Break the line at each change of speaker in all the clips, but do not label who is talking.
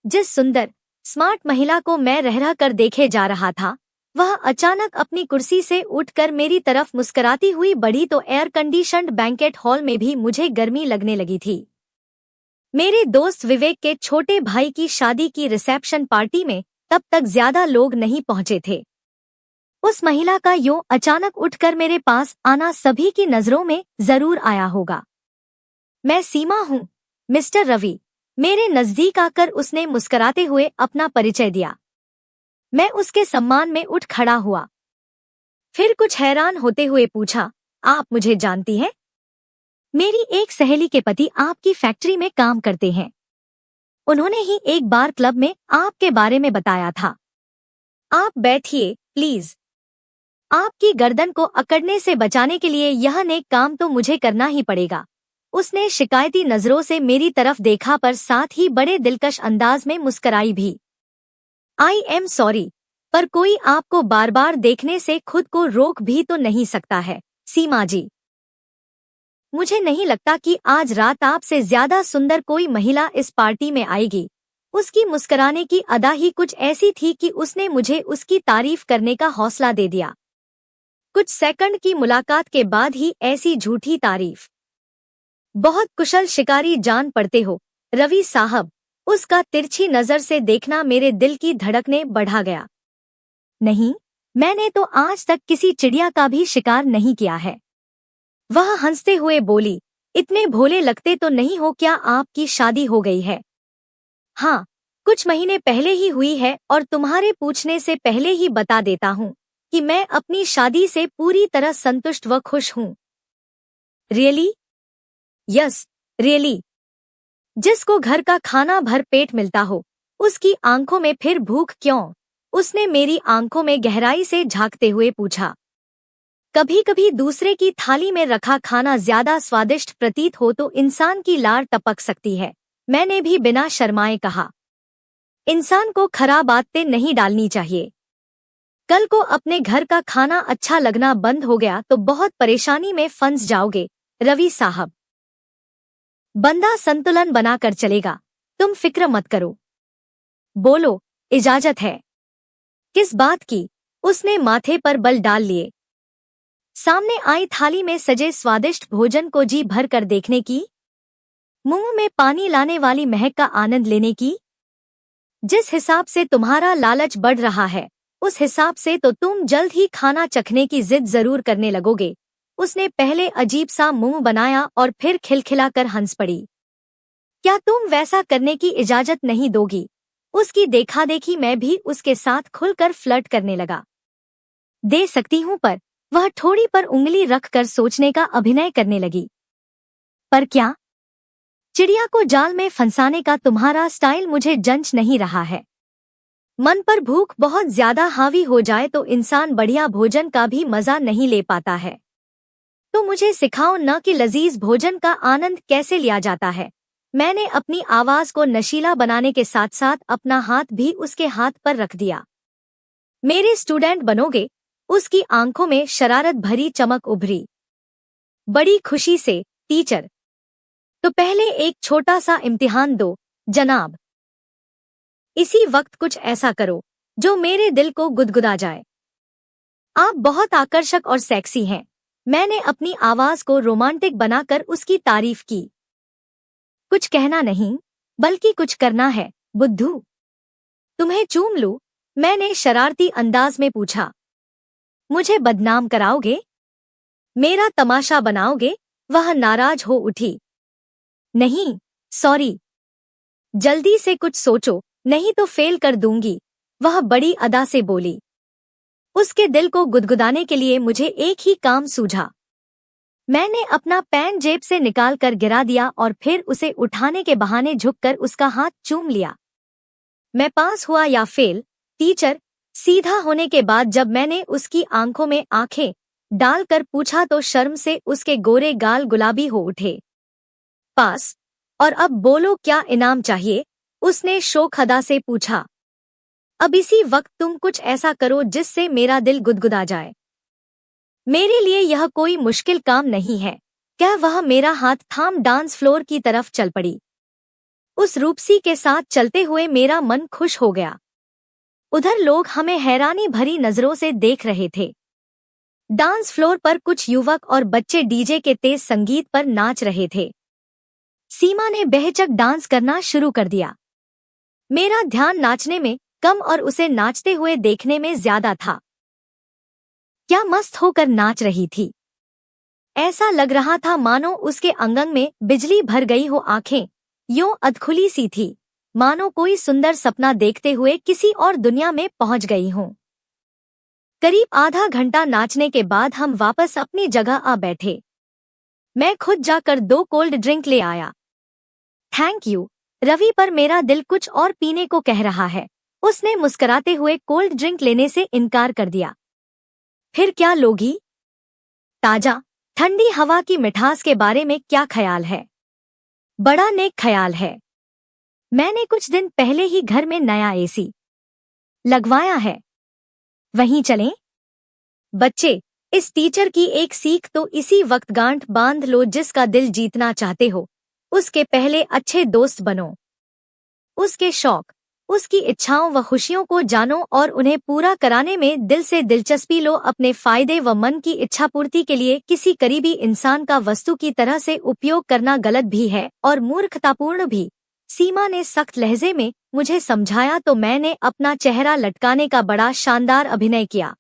जिस सुंदर स्मार्ट महिला को मैं रह रह कर देखे जा रहा था, वह अचानक अपनी कुर्सी से उठकर मेरी तरफ मुस्कुराती हुई बढ़ी तो एयर कंडीशन्ड बैंकेट हॉल में भी मुझे गर्मी लगने लगी थी। मेरे दोस्त विवेक के छोटे भाई की शादी की रिसेप्शन पार्टी में तब तक ज्यादा लोग नहीं पहुंचे थे। उस महिला का यूं अचानक उठकर मेरे पास आना सभी की नजरों में जरूर आया होगा। मैं सीमा हूँ, मिस्टर रवि। मेरे नजदीक आकर उसने मुस्कुराते हुए अपना परिचय दिया। मैं उसके सम्मान में उठ खड़ा हुआ। फिर कुछ हैरान होते हुए पूछा, आप मुझे जानती हैं? मेरी एक सहेली के पति आपकी फैक्ट्री में काम करते हैं। उन्होंने ही एक बार क्लब में आपके बारे में बताया था। आप बैठिए प्लीज। आपकी गर्दन को अकड़ने से बचाने के लिए यह नेक काम तो मुझे करना ही पड़ेगा। उसने शिकायती नजरों से मेरी तरफ देखा पर साथ ही बड़े दिलकश अंदाज में मुस्कुराई भी। आई एम सॉरी, पर कोई आपको बार बार देखने से खुद को रोक भी तो नहीं सकता है, सीमा जी। मुझे नहीं लगता कि आज रात आपसे ज्यादा सुंदर कोई महिला इस पार्टी में आएगी। उसकी मुस्कुराने की अदा ही कुछ ऐसी थी कि उसने मुझे उसकी तारीफ करने का हौसला दे दिया। कुछ सेकंड की मुलाकात के बाद ही ऐसी झूठी तारीफ। बहुत कुशल शिकारी जान पड़ते हो, रवि साहब। उसका तिरछी नजर से देखना मेरे दिल की धड़कनें बढ़ा गया। नहीं, मैंने तो आज तक किसी चिड़िया का भी शिकार नहीं किया है। वह हंसते हुए बोली, इतने भोले लगते तो नहीं हो। क्या आपकी शादी हो गई है? हाँ, कुछ महीने पहले ही हुई है और तुम्हारे पूछने से पहले ही बता देता हूँ कि मैं अपनी शादी से पूरी तरह संतुष्ट व खुश हूँ। रियली? Yes, really. जिसको घर का खाना भर पेट मिलता हो, उसकी आंखों में फिर भूख क्यों? उसने मेरी आंखों में गहराई से झांकते हुए पूछा। कभी कभी दूसरे की थाली में रखा खाना ज्यादा स्वादिष्ट प्रतीत हो तो इंसान की लार टपक सकती है, मैंने भी बिना शर्माए कहा। इंसान को खराब आदतें नहीं डालनी चाहिए। कल को अपने घर का खाना अच्छा लगना बंद हो गया तो बहुत परेशानी में फंस जाओगे, रवि साहब। बंदा संतुलन बनाकर चलेगा, तुम फिक्र मत करो। बोलो, इजाजत है। किस बात की? उसने माथे पर बल डाल लिए। सामने आई थाली में सजे स्वादिष्ट भोजन को जी भर कर देखने की, मुंह में पानी लाने वाली महक का आनंद लेने की। जिस हिसाब से तुम्हारा लालच बढ़ रहा है, उस हिसाब से तो तुम जल्द ही खाना चखने की जिद जरूर करने लगोगे। उसने पहले अजीब सा मुंह बनाया और फिर खिलखिलाकर हंस पड़ी। क्या तुम वैसा करने की इजाजत नहीं दोगी? उसकी देखादेखी मैं भी उसके साथ खुलकर फ्लर्ट करने लगा। दे सकती हूँ, पर वह ठोड़ी पर उंगली रखकर सोचने का अभिनय करने लगी। पर क्या? चिड़िया को जाल में फंसाने का तुम्हारा स्टाइल मुझे जंच नहीं रहा है। मन पर भूख बहुत ज्यादा हावी हो जाए तो इंसान बढ़िया भोजन का भी मजा नहीं ले पाता है। तो मुझे सिखाओ न कि लजीज भोजन का आनंद कैसे लिया जाता है। मैंने अपनी आवाज को नशीला बनाने के साथ साथ अपना हाथ भी उसके हाथ पर रख दिया। मेरे स्टूडेंट बनोगे? उसकी आंखों में शरारत भरी चमक उभरी। बड़ी खुशी से, टीचर। तो पहले एक छोटा सा इम्तिहान दो, जनाब। इसी वक्त कुछ ऐसा करो जो मेरे दिल को गुदगुदा जाए। आप बहुत आकर्षक और सेक्सी हैं। मैंने अपनी आवाज को रोमांटिक बनाकर उसकी तारीफ की। कुछ कहना नहीं, बल्कि कुछ करना है, बुद्धू। तुम्हें चूम लूं? मैंने शरारती अंदाज में पूछा। मुझे बदनाम कराओगे? मेरा तमाशा बनाओगे? वह नाराज हो उठी। नहीं, सॉरी। जल्दी से कुछ सोचो, नहीं तो फेल कर दूंगी, वह बड़ी अदा से बोली। उसके दिल को गुदगुदाने के लिए मुझे एक ही काम सूझा। मैंने अपना पेन जेब से निकालकर गिरा दिया और फिर उसे उठाने के बहाने झुककर उसका हाथ चूम लिया। मैं पास हुआ या फेल, टीचर? सीधा होने के बाद जब मैंने उसकी आंखों में आंखें डालकर पूछा तो शर्म से उसके गोरे गाल गुलाबी हो उठे। पास। और अब बोलो क्या इनाम चाहिए? उसने शोखदा से पूछा। अब इसी वक्त तुम कुछ ऐसा करो जिससे मेरा दिल गुदगुदा जाए। मेरे लिए यह कोई मुश्किल काम नहीं है। क्या? वह मेरा हाथ थाम डांस फ्लोर की तरफ चल पड़ी। उस रूपसी के साथ चलते हुए मेरा मन खुश हो गया। उधर लोग हमें हैरानी भरी नजरों से देख रहे थे। डांस फ्लोर पर कुछ युवक और बच्चे डीजे के तेज संगीत पर नाच रहे थे। सीमा ने बेहिचक डांस करना शुरू कर दिया। मेरा ध्यान नाचने में कम और उसे नाचते हुए देखने में ज्यादा था। क्या मस्त होकर नाच रही थी। ऐसा लग रहा था मानो उसके अंगंग में बिजली भर गई हो। आंखें यूं अधखुली सी थी, मानो कोई सुंदर सपना देखते हुए किसी और दुनिया में पहुंच गई हूं। करीब आधा घंटा नाचने के बाद हम वापस अपनी जगह आ बैठे। मैं खुद जाकर 2 कोल्ड ड्रिंक ले आया। थैंक यू रवि, पर मेरा दिल कुछ और पीने को कह रहा है। उसने मुस्कुराते हुए कोल्ड ड्रिंक लेने से इनकार कर दिया। फिर क्या लोगी? ताजा ठंडी हवा की मिठास के बारे में क्या ख्याल है? बड़ा नेक ख्याल है। मैंने कुछ दिन पहले ही घर में नया एसी लगवाया है। वहीं चलें? बच्चे, इस टीचर की एक सीख तो इसी वक्त गांठ बांध लो। जिसका दिल जीतना चाहते हो उसके पहले अच्छे दोस्त बनो। उसके शौक, उसकी इच्छाओं व खुशियों को जानो और उन्हें पूरा कराने में दिल से दिलचस्पी लो। अपने फायदे व मन की इच्छा पूर्ति के लिए किसी करीबी इंसान का वस्तु की तरह से उपयोग करना गलत भी है और मूर्खतापूर्ण भी। सीमा ने सख्त लहजे में मुझे समझाया तो मैंने अपना चेहरा लटकाने का बड़ा शानदार अभिनय किया।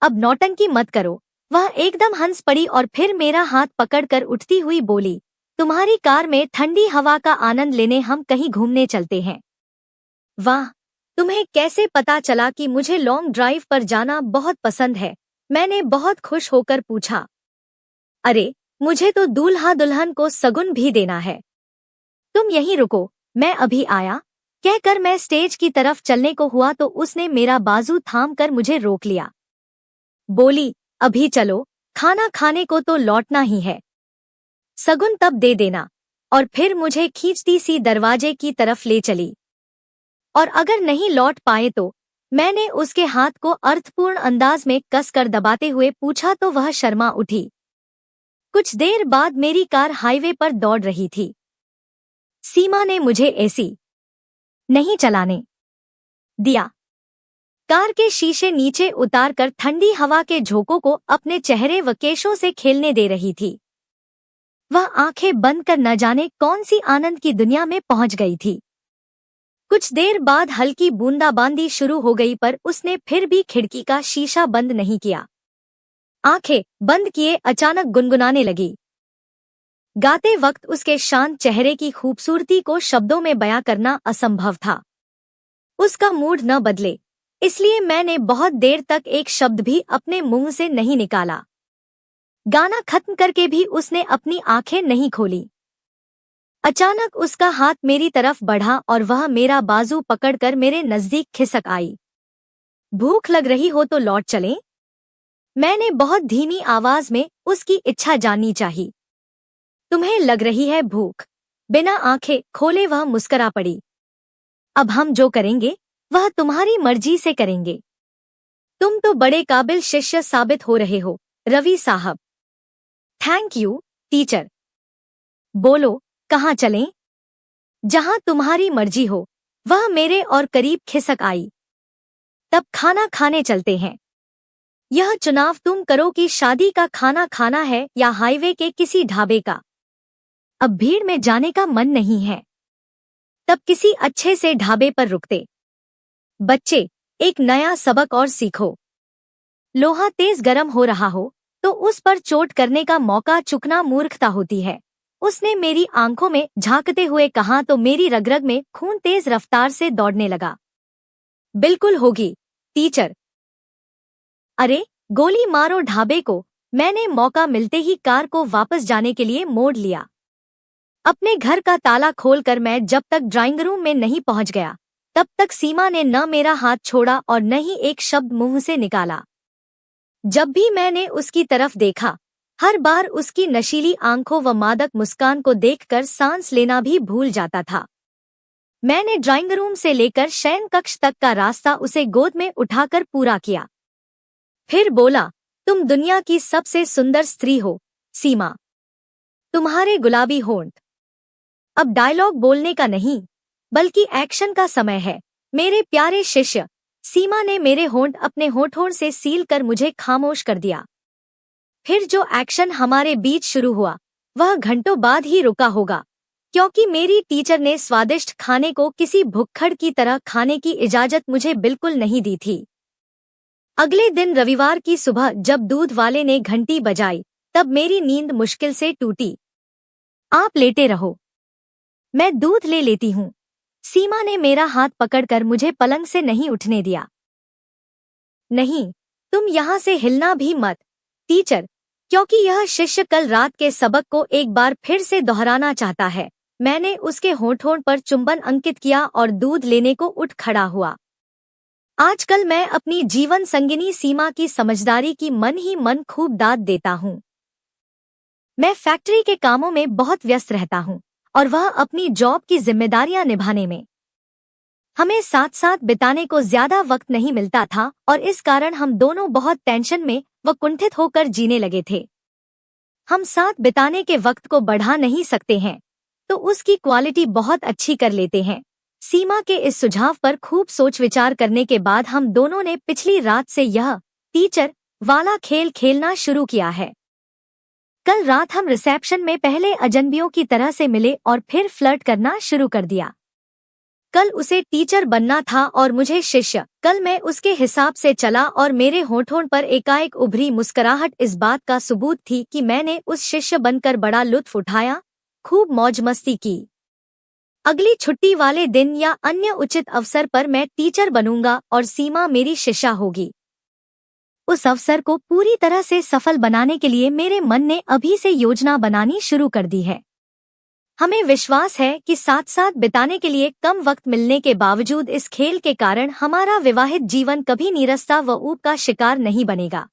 अब नौटंकी मत करो। वह एकदम हंस पड़ी और फिर मेरा हाथ पकड़कर उठती हुई बोली, तुम्हारी कार में ठंडी हवा का आनंद लेने हम कहीं घूमने चलते हैं। वाह, तुम्हें कैसे पता चला कि मुझे लॉन्ग ड्राइव पर जाना बहुत पसंद है? मैंने बहुत खुश होकर पूछा। अरे, मुझे तो दूल्हा दुल्हन को सगुन भी देना है। तुम यहीं रुको, मैं अभी आया। कहकर मैं स्टेज की तरफ चलने को हुआ तो उसने मेरा बाजू थामकर मुझे रोक लिया। बोली, अभी चलो, खाना खाने को तो लौटना ही है। सगुन तब दे देना। और फिर मुझे खींचती सी दरवाजे की तरफ ले चली। और अगर नहीं लौट पाए तो? मैंने उसके हाथ को अर्थपूर्ण अंदाज में कसकर दबाते हुए पूछा तो वह शर्मा उठी। कुछ देर बाद मेरी कार हाईवे पर दौड़ रही थी। सीमा ने मुझे एसी नहीं चलाने दिया। कार के शीशे नीचे उतारकर ठंडी हवा के झोंकों को अपने चेहरे व केशों से खेलने दे रही थी। वह आंखें बंद कर न जाने कौन सी आनंद की दुनिया में पहुंच गई थी। कुछ देर बाद हल्की बूंदाबांदी शुरू हो गई पर उसने फिर भी खिड़की का शीशा बंद नहीं किया। आंखें बंद किए अचानक गुनगुनाने लगी। गाते वक्त उसके शांत चेहरे की खूबसूरती को शब्दों में बयां करना असंभव था। उसका मूड न बदले, इसलिए मैंने बहुत देर तक एक शब्द भी अपने मुंह से नहीं निकाला। गाना खत्म करके भी उसने अपनी आंखें नहीं खोली। अचानक उसका हाथ मेरी तरफ बढ़ा और वह मेरा बाजू पकड़कर मेरे नजदीक खिसक आई। भूख लग रही हो तो लौट चलें? मैंने बहुत धीमी आवाज में उसकी इच्छा जाननी चाही। तुम्हें लग रही है भूख? बिना आंखें खोले वह मुस्करा पड़ी। अब हम जो करेंगे वह तुम्हारी मर्जी से करेंगे। तुम तो बड़े काबिल शिष्य साबित हो रहे हो रवि साहब। Thank you teacher. बोलो, कहाँ चलें? जहाँ तुम्हारी मर्जी हो। वह मेरे और करीब खिसक आई। तब खाना खाने चलते हैं। यह चुनाव तुम करो कि शादी का खाना खाना है या हाईवे के किसी ढाबे का। अब भीड़ में जाने का मन नहीं है। तब किसी अच्छे से ढाबे पर रुकते। बच्चे, एक नया सबक और सीखो। लोहा तेज गर्म हो रहा हो तो उस पर चोट करने का मौका चुकना मूर्खता होती है। उसने मेरी आंखों में झांकते हुए कहा तो मेरी रग-रग में खून तेज रफ्तार से दौड़ने लगा। बिल्कुल होगी टीचर। अरे, गोली मारो ढाबे को। मैंने मौका मिलते ही कार को वापस जाने के लिए मोड़ लिया। अपने घर का ताला खोलकर मैं जब तक ड्राइंग रूम में नहीं पहुंच गया तब तक सीमा ने न मेरा हाथ छोड़ा और न ही एक शब्द मुंह से निकाला। जब भी मैंने उसकी तरफ देखा, हर बार उसकी नशीली आंखों व मादक मुस्कान को देखकर सांस लेना भी भूल जाता था। मैंने ड्राइंग रूम से लेकर शयन कक्ष तक का रास्ता उसे गोद में उठाकर पूरा किया। फिर बोला, तुम दुनिया की सबसे सुंदर स्त्री हो सीमा। तुम्हारे गुलाबी होंठ, अब डायलॉग बोलने का नहीं, बल्कि एक्शन का समय है। मेरे प्यारे शिष्य, सीमा ने मेरे होंठ अपने होठों से सील कर मुझे खामोश कर दिया। फिर जो एक्शन हमारे बीच शुरू हुआ, वह घंटों बाद ही रुका होगा, क्योंकि मेरी टीचर ने स्वादिष्ट खाने को किसी भुक्खड़ की तरह खाने की इजाजत मुझे बिल्कुल नहीं दी थी। अगले दिन रविवार की सुबह जब दूध वाले ने घंटी बजाई, तब मेरी नींद मुश्किल से टूटी। आप लेटे रहो, मैं दूध ले लेती हूँ। सीमा ने मेरा हाथ पकड़कर मुझे पलंग से नहीं उठने दिया। नहीं, तुम यहाँ से हिलना भी मत, टीचर, क्योंकि यह शिष्य कल रात के सबक को एक बार फिर से दोहराना चाहता है। मैंने उसके होठों पर चुंबन अंकित किया और दूध लेने को उठ खड़ा हुआ। आजकल मैं अपनी जीवन संगिनी सीमा की समझदारी की मन ही मन खूब दाद देता हूँ। मैं फैक्ट्री के कामों में बहुत व्यस्त रहता हूँ और वह अपनी जॉब की जिम्मेदारियां निभाने में। हमें साथ साथ बिताने को ज्यादा वक्त नहीं मिलता था और इस कारण हम दोनों बहुत टेंशन में व कुंठित होकर जीने लगे थे। हम साथ बिताने के वक्त को बढ़ा नहीं सकते हैं, तो उसकी क्वालिटी बहुत अच्छी कर लेते हैं। सीमा के इस सुझाव पर खूब सोच विचार करने के बाद हम दोनों ने पिछली रात से यह टीचर वाला खेल खेलना शुरू किया है। कल रात हम रिसेप्शन में पहले अजनबियों की तरह से मिले और फिर फ्लर्ट करना शुरू कर दिया। कल उसे टीचर बनना था और मुझे शिष्य। कल मैं उसके हिसाब से चला और मेरे होठों पर एकाएक उभरी मुस्कुराहट इस बात का सबूत थी कि मैंने उस शिष्य बनकर बड़ा लुत्फ उठाया, खूब मौज मस्ती की। अगली छुट्टी वाले दिन या अन्य उचित अवसर पर मैं टीचर बनूंगा और सीमा मेरी शिष्या होगी। उस अवसर को पूरी तरह से सफल बनाने के लिए मेरे मन ने अभी से योजना बनानी शुरू कर दी है। हमें विश्वास है कि साथ साथ बिताने के लिए कम वक्त मिलने के बावजूद इस खेल के कारण हमारा विवाहित जीवन कभी नीरसता व ऊब का शिकार नहीं बनेगा।